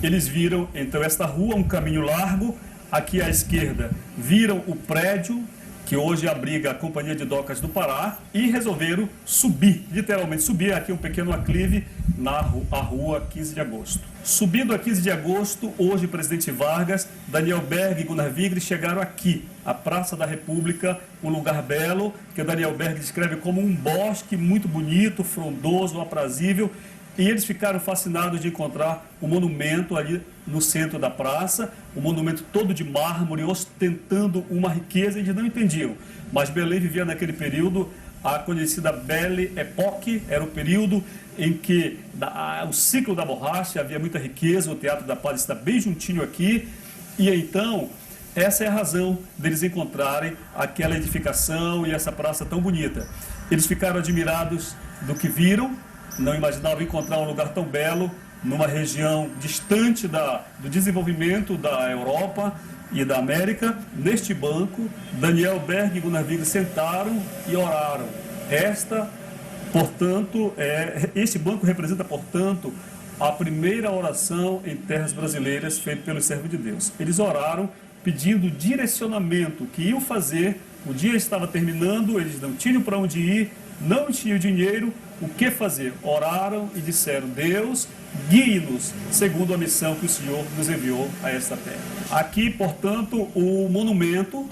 Eles viram então esta rua, um caminho largo, aqui à esquerda viram o prédio que hoje abriga a Companhia de Docas do Pará, e resolveram subir, literalmente subir aqui um pequeno aclive na rua 15 de agosto. Subindo a 15 de agosto, hoje Presidente Vargas, Daniel Berg e Gunnar Wingre chegaram aqui, a Praça da República, um lugar belo, que o Daniel Berg descreve como um bosque muito bonito, frondoso, aprazível, e eles ficaram fascinados de encontrar o monumento ali no centro da praça, um monumento todo de mármore, ostentando uma riqueza, eles não entendiam. Mas Belém vivia naquele período a conhecida Belle Époque, era o período em que o ciclo da borracha, havia muita riqueza, o Teatro da Paz está bem juntinho aqui, e então essa é a razão deles encontrarem aquela edificação e essa praça tão bonita. Eles ficaram admirados do que viram, não imaginavam encontrar um lugar tão belo numa região distante do desenvolvimento da Europa e da América. Neste banco, Daniel Berg e Gunnar Wingre sentaram e oraram. Este banco representa, portanto, a primeira oração em terras brasileiras feita pelos servos de Deus. Eles oraram pedindo direcionamento, o que iam fazer. O dia estava terminando, eles não tinham para onde ir, não tinham dinheiro, o que fazer? Oraram e disseram: Deus, guie-nos segundo a missão que o Senhor nos enviou a esta terra. Aqui, portanto, o monumento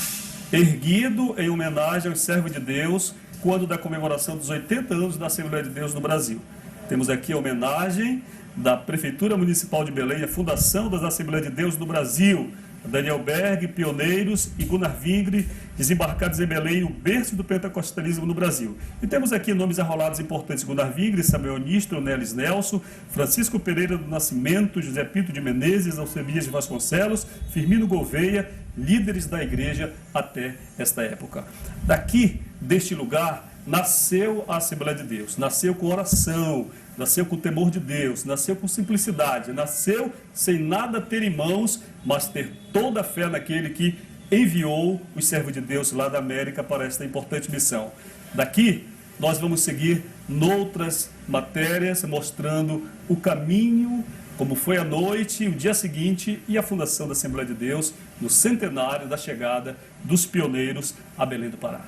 erguido em homenagem aos servos de Deus, quando da comemoração dos 80 anos da Assembleia de Deus no Brasil. Temos aqui a homenagem da Prefeitura Municipal de Belém, a Fundação das Assembleias de Deus no Brasil, Daniel Berg, pioneiros, e Gunnar Wingre, desembarcados em Belém, o berço do pentecostalismo no Brasil. E temos aqui nomes arrolados importantes: Gunnar Wingre, Samuel Nistro, Nelis Nelson, Francisco Pereira do Nascimento, José Pinto de Menezes, Alcebias de Vasconcelos, Firmino Gouveia, líderes da igreja até esta época. Daqui, deste lugar, nasceu a Assembleia de Deus, nasceu com oração, nasceu com temor de Deus, nasceu com simplicidade, nasceu sem nada ter em mãos, mas ter toda a fé naquele que enviou os servos de Deus lá da América para esta importante missão. Daqui, nós vamos seguir noutras matérias, mostrando o caminho, como foi a noite, o dia seguinte e a fundação da Assembleia de Deus, no centenário da chegada dos pioneiros a Belém do Pará.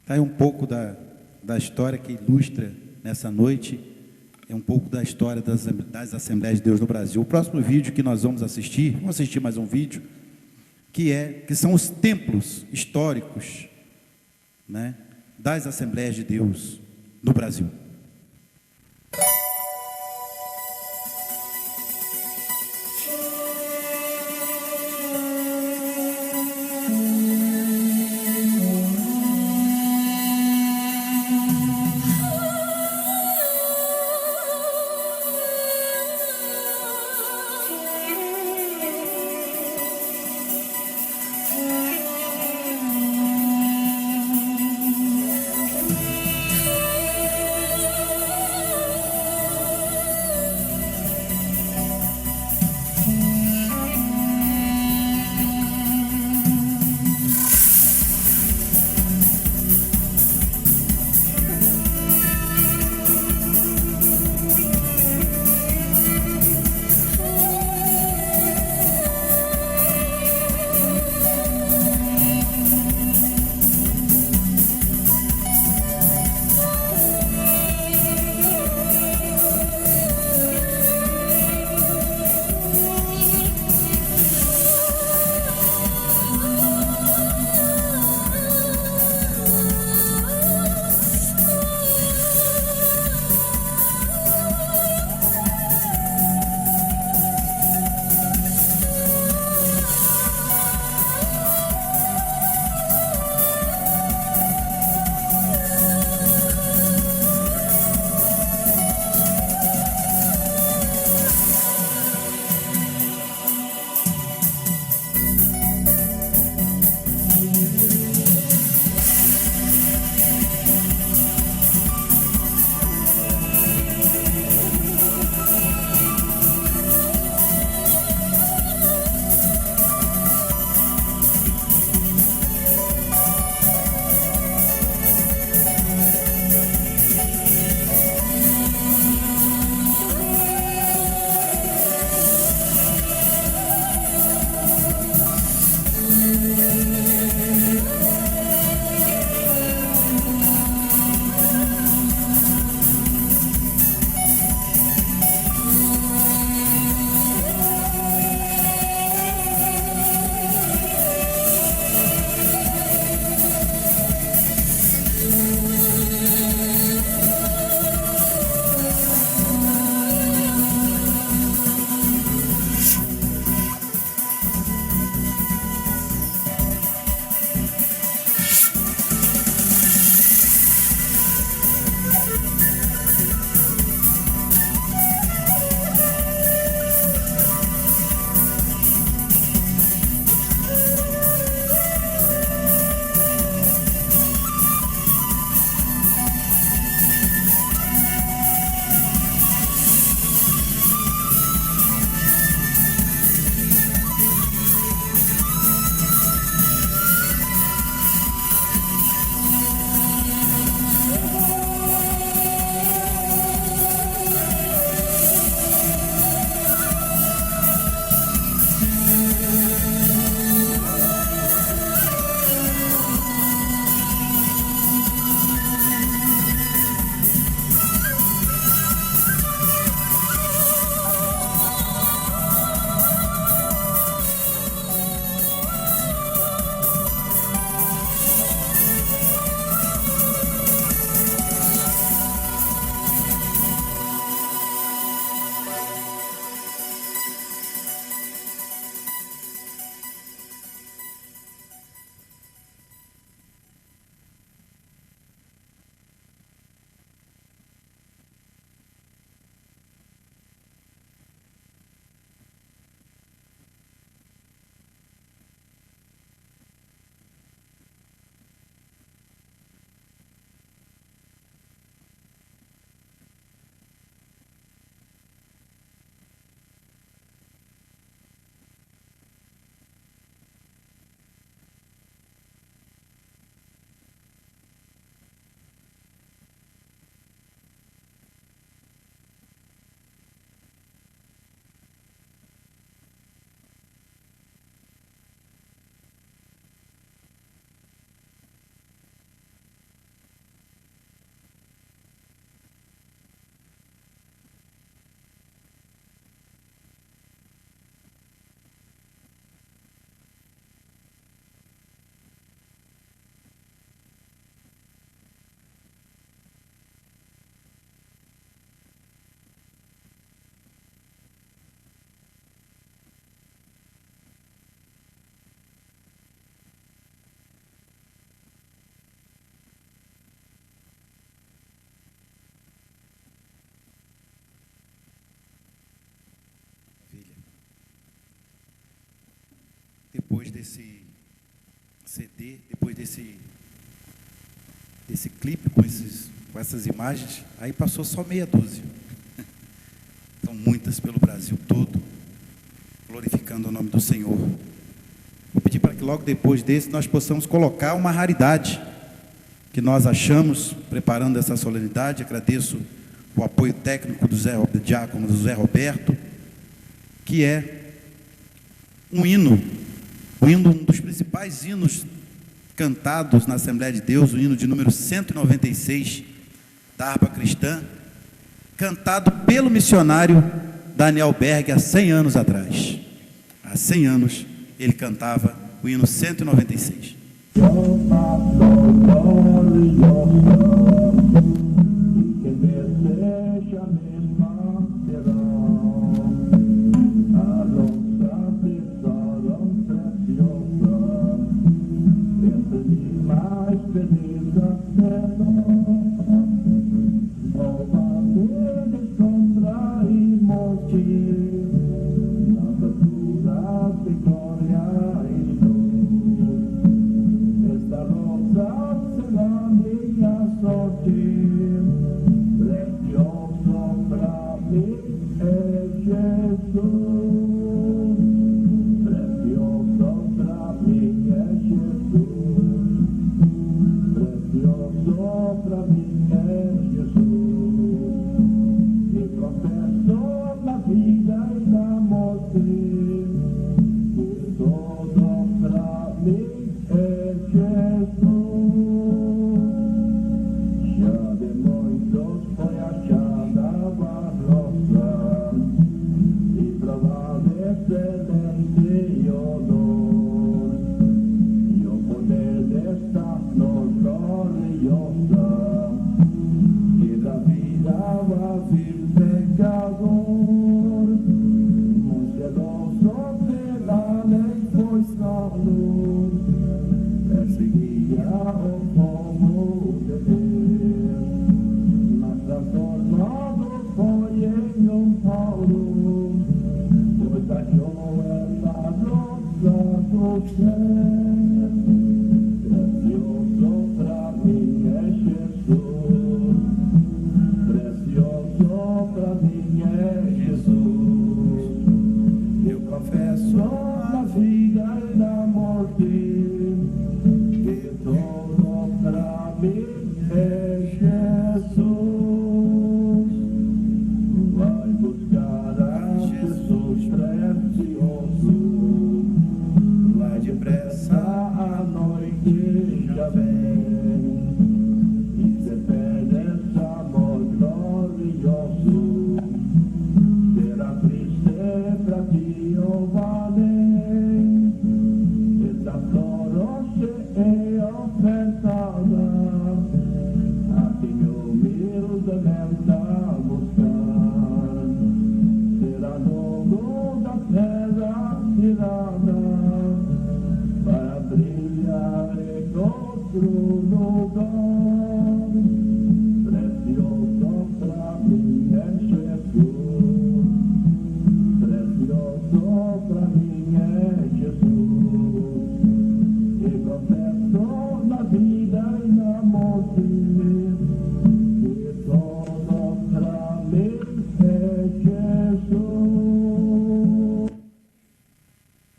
Está aí um pouco da história que ilustra nessa noite, é um pouco da história das Assembleias de Deus no Brasil. O próximo vídeo que nós vamos assistir mais um vídeo, que são os templos históricos, né, das Assembleias de Deus no Brasil. depois desse CD, depois desse clipe com essas imagens, aí passou só meia dúzia. São muitas pelo Brasil todo, glorificando o nome do Senhor. Vou pedir para que logo depois desse nós possamos colocar uma raridade que nós achamos, preparando essa solenidade. Agradeço o apoio técnico do diácono José Roberto, que é um hino, um dos principais hinos cantados na Assembleia de Deus, o hino de número 196 da harpa cristã, cantado pelo missionário Daniel Berg há 100 anos atrás. Há 100 anos ele cantava o hino 196.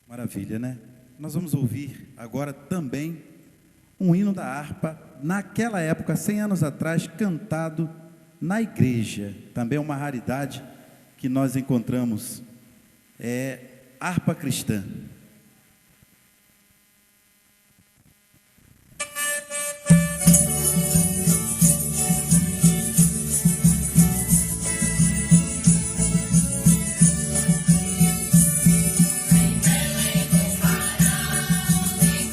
Maravilha, né? Nós vamos ouvir agora também um hino da harpa, naquela época, 100 anos atrás, cantado na igreja. Também é uma raridade que nós encontramos, é harpa cristã. Yeah.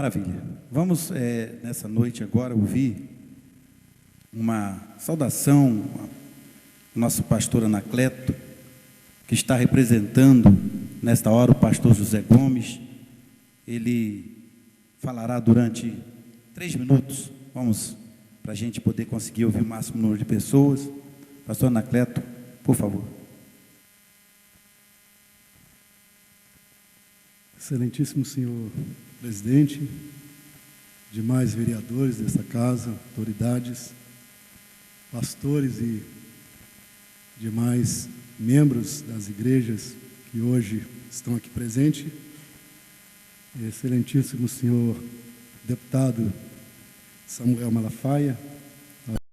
Maravilha. Vamos, nessa noite agora, ouvir uma saudação ao nosso pastor Anacleto, que está representando, nesta hora, o pastor José Gomes. Ele falará durante 3 minutos. Vamos, para a gente poder conseguir ouvir o máximo número de pessoas. Pastor Anacleto, por favor. Excelentíssimo senhor presidente, demais vereadores desta casa, autoridades, pastores e demais membros das igrejas que hoje estão aqui presentes, excelentíssimo senhor deputado Samuel Malafaia,